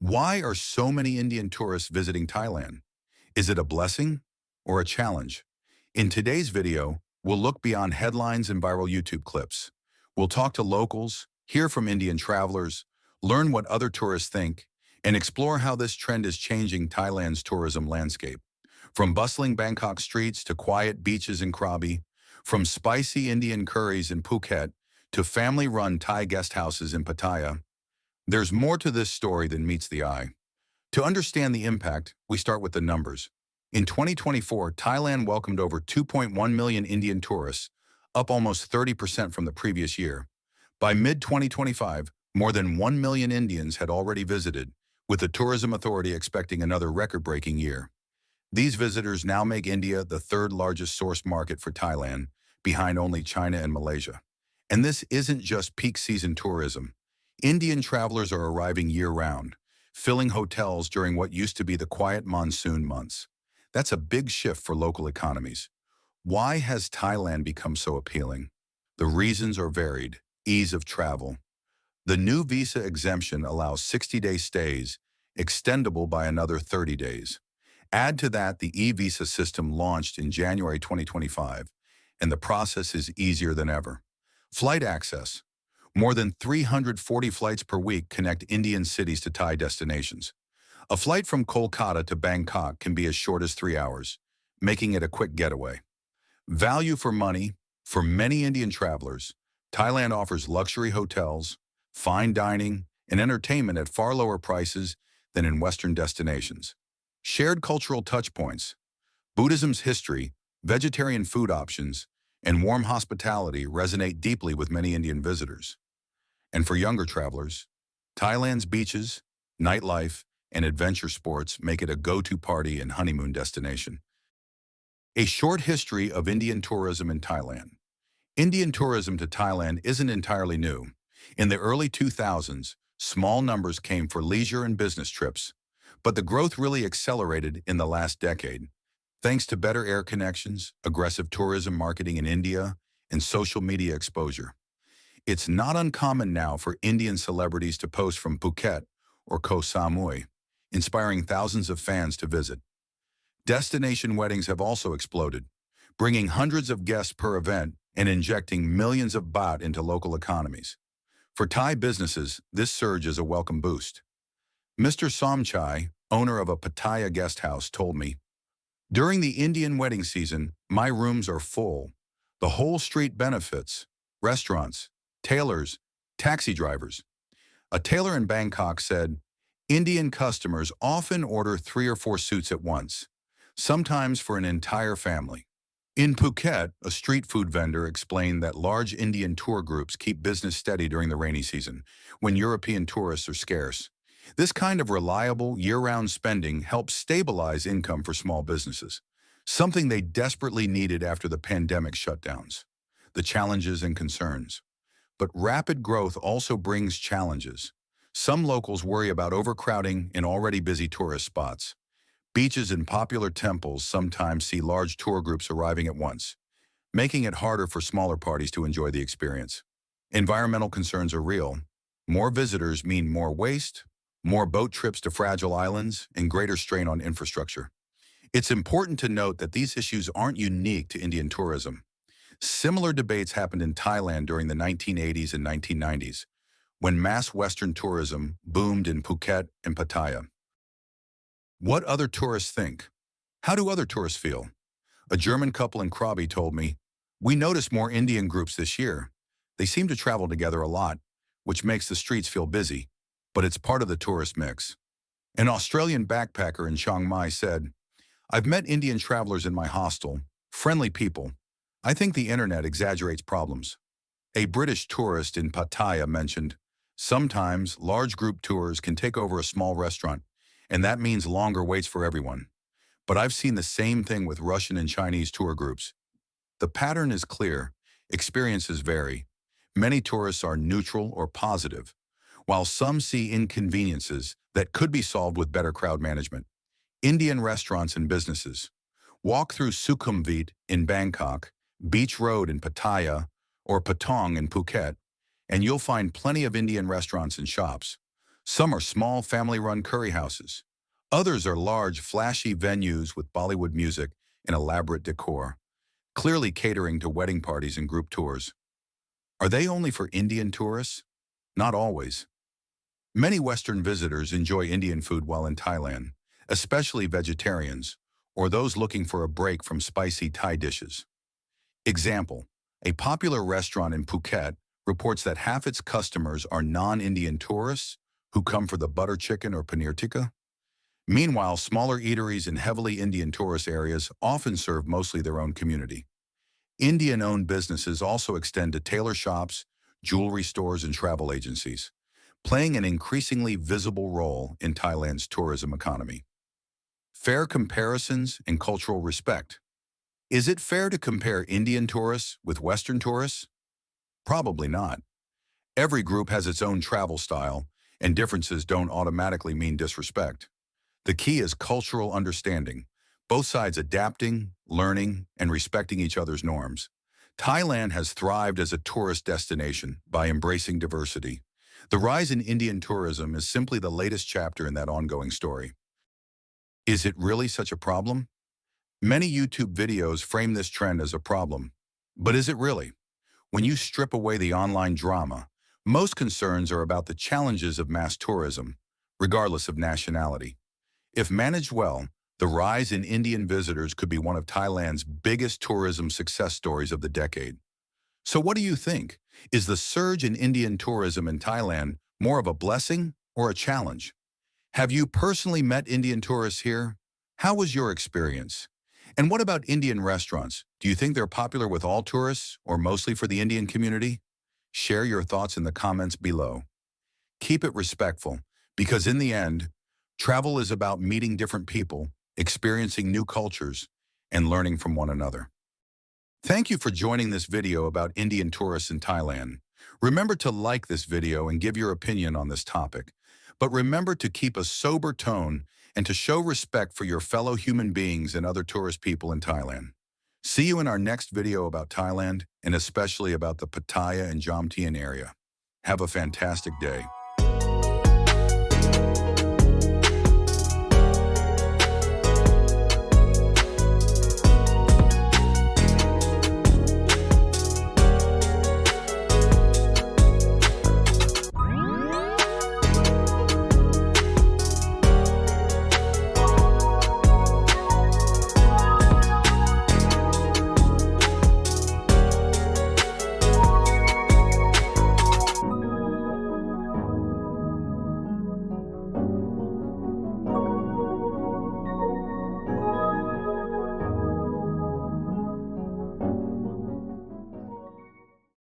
Why are so many Indian tourists visiting Thailand? Is it a blessing or a challenge? In today's video, we'll look beyond headlines and viral YouTube clips. We'll talk to locals, hear from Indian travelers, learn what other tourists think, and explore how this trend is changing Thailand's tourism landscape. From bustling Bangkok streets to quiet beaches in Krabi, from spicy Indian curries in Phuket to family-run Thai guest houses in Pattaya, there's more to this story than meets the eye. To understand the impact, we start with the numbers. In 2024, Thailand welcomed over 2.1 million Indian tourists, up almost 30% from the previous year. By mid-2025, more than 1 million Indians had already visited, with the Tourism Authority expecting another record-breaking year. These visitors now make India the third largest source market for Thailand, behind only China and Malaysia. And this isn't just peak season tourism. Indian travelers are arriving year-round, filling hotels during what used to be the quiet monsoon months. That's a big shift for local economies. Why has Thailand become so appealing? The reasons are varied. Ease of travel. The new visa exemption allows 60-day stays, extendable by another 30 days. Add to that the e-visa system launched in January 2025, and the process is easier than ever. Flight access. More than 340 flights per week connect Indian cities to Thai destinations. A flight from Kolkata to Bangkok can be as short as 3 hours, making it a quick getaway. Value for money. For many Indian travelers, Thailand offers luxury hotels, fine dining, and entertainment at far lower prices than in Western destinations. Shared cultural touchpoints. Buddhism's history, vegetarian food options, and warm hospitality resonate deeply with many Indian visitors. And for younger travelers, Thailand's beaches, nightlife, and adventure sports make it a go-to party and honeymoon destination. A short history of Indian tourism in Thailand. Indian tourism to Thailand isn't entirely new. In the early 2000s, small numbers came for leisure and business trips, but the growth really accelerated in the last decade, thanks to better air connections, aggressive tourism marketing in India, and social media exposure. It's not uncommon now for Indian celebrities to post from Phuket or Koh Samui, inspiring thousands of fans to visit. Destination weddings have also exploded, bringing hundreds of guests per event and injecting millions of baht into local economies. For Thai businesses, this surge is a welcome boost. Mr. Somchai, owner of a Pattaya guest house, told me, "During the Indian wedding season, my rooms are full. The whole street benefits. Restaurants, tailors, taxi drivers." A tailor in Bangkok said, "Indian customers often order 3 or 4 suits at once, sometimes for an entire family." In Phuket, a street food vendor explained that large Indian tour groups keep business steady during the rainy season, when European tourists are scarce. This kind of reliable, year-round spending helps stabilize income for small businesses, something they desperately needed after the pandemic shutdowns. The challenges and concerns. But rapid growth also brings challenges. Some locals worry about overcrowding in already busy tourist spots. Beaches and popular temples sometimes see large tour groups arriving at once, making it harder for smaller parties to enjoy the experience. Environmental concerns are real. More visitors mean more waste, more boat trips to fragile islands, and greater strain on infrastructure. It's important to note that these issues aren't unique to Indian tourism. Similar debates happened in Thailand during the 1980s and 1990s, when mass Western tourism boomed in Phuket and Pattaya. What other tourists think? How do other tourists feel? A German couple in Krabi told me, "We noticed more Indian groups this year. They seem to travel together a lot, which makes the streets feel busy, but it's part of the tourist mix." An Australian backpacker in Chiang Mai said, "I've met Indian travelers in my hostel, friendly people. I think the internet exaggerates problems." A British tourist in Pattaya mentioned, "Sometimes large group tours can take over a small restaurant, and that means longer waits for everyone. But I've seen the same thing with Russian and Chinese tour groups." The pattern is clear. Experiences vary. Many tourists are neutral or positive, while some see inconveniences that could be solved with better crowd management. Indian restaurants and businesses. Walk through Sukhumvit in Bangkok, Beach Road in Pattaya, or Patong in Phuket, and you'll find plenty of Indian restaurants and shops. Some are small family-run curry houses. Others are large, flashy venues with Bollywood music and elaborate decor, clearly catering to wedding parties and group tours. Are they only for Indian tourists? Not always. Many Western visitors enjoy Indian food while in Thailand, especially vegetarians or those looking for a break from spicy Thai dishes. Example, a popular restaurant in Phuket reports that half its customers are non-Indian tourists who come for the butter chicken or paneer tikka. Meanwhile, smaller eateries in heavily Indian tourist areas often serve mostly their own community. Indian-owned businesses also extend to tailor shops, jewelry stores, and travel agencies, playing an increasingly visible role in Thailand's tourism economy. Fair comparisons and cultural respect. Is it fair to compare Indian tourists with Western tourists? Probably not. Every group has its own travel style, and differences don't automatically mean disrespect. The key is cultural understanding, both sides adapting, learning, and respecting each other's norms. Thailand has thrived as a tourist destination by embracing diversity. The rise in Indian tourism is simply the latest chapter in that ongoing story. Is it really such a problem? Many YouTube videos frame this trend as a problem. But is it really? When you strip away the online drama, most concerns are about the challenges of mass tourism, regardless of nationality. If managed well, the rise in Indian visitors could be one of Thailand's biggest tourism success stories of the decade. So what do you think? Is the surge in Indian tourism in Thailand more of a blessing or a challenge? Have you personally met Indian tourists here? How was your experience? And what about Indian restaurants? Do you think they're popular with all tourists or mostly for the Indian community? Share your thoughts in the comments below. Keep it respectful, because in the end, travel is about meeting different people, experiencing new cultures, and learning from one another. Thank you for joining this video about Indian tourists in Thailand. Remember to like this video and give your opinion on this topic. But remember to keep a sober tone and to show respect for your fellow human beings and other tourist people in Thailand. See you in our next video about Thailand and especially about the Pattaya and Jomtien area. Have a fantastic day.